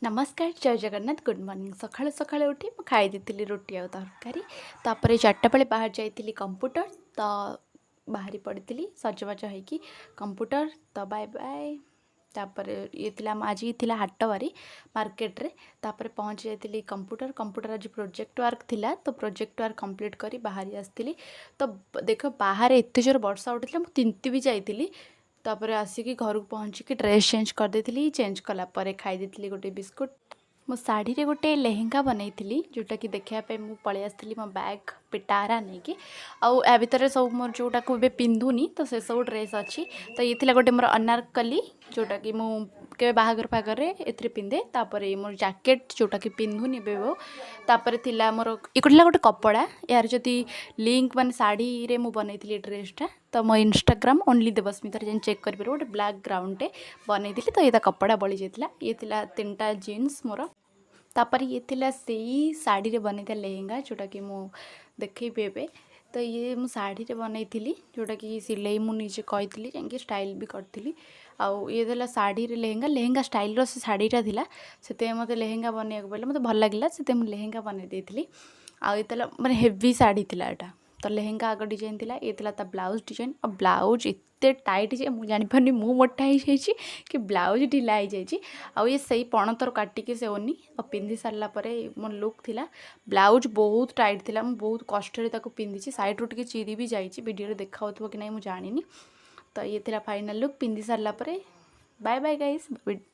नमस्कार जय Jagannath good morning सकाळु सकाळु उठी मैं खाई देती रोटी और तरकारी तापर चार्टा बेले बाहर जाइली कंप्यूटर तो बाहरी पड़ी सजबाज होगी कंप्यूटर तो बाय बाय तापर ये आज थी हाट बारी मार्केट रे तापर पहुँच जाइली कंप्यूटर कंप्यूटर आज प्रोजेक्ट वर्क थिला तो प्रोजेक्ट वर्क कंप्लीट करी बाहरी आसती तो देख बाहर एत जोर वर्षा उठा मुझे तिंती भी जाइली तापर आसिकी घर को पहुँचिकी ड्रेस चेंज कर देती चेंज कलापर खाई देती गोटे बिस्कुट मो शाढ़ी रे गोटे लेहेंगा बनई जोटा कि देखापी मुझे पलि आसती मो बैग पिटारा नहीं कि आउ या भितर सब मोर जोटा को पिंधुनी तो से सब ड्रेस अच्छी तो ये थिला गोटे मोर अनारकली जोटा कि मुझे बाहागर फागर ए पिंधे तापर मोर जैकेट जोटा कि पिंधुनी वो तापर थिला मोर ये गोटे कपड़ा यार जदि लिंक मान शाढ़ी रे मु बनई ड्रेसटा तो मो इंस्टाग्राम ओनली देवस्मिता जान चेक कर गोटे ब्लैक ग्राउंडे बनई तो ये कपड़ा बड़ी जाता ये तीन टा जीन्स मोर तापर ये थिला से शाढ़ी रे बनई लेहेंगा जोटा कि मु देखी एबे तो ये मु शाढ़ी रे बनई जोटा कि सिलाई मु निजे कही जाकि स्टाइल भी करी आउ ये देला शाढ़ी रे लेहेंगा लेहेंगा स्टाइल से शाढ़ीटा थिला से मत लेहेंगा बनवाक पड़े मत भल लगे से लेहेंगा बनई देती आउ ये माने हेवी शाढ़ी थिला एटा तो लेहेंगा आग डिजाइन थिला ये थिला ब्लाउज डिजाइन और ब्लाउज एते टाइट जे मुझे जानी मु मोटा हो जाइए कि ब्लाउज ढिला हो जाइए आउ ये सही पणतर काटिकी से ओनी और पिंधि सारा मो लुक थिला ब्लाउज बहुत टाइट थिला मु बहुत कष्ट पिंधि साइड टे चिरी भी जाइए वीडियो देखा कि नहीं मुझे जानी तो ये थिला फाइनल लुक पिंधि सारा बाय बाय गाइस।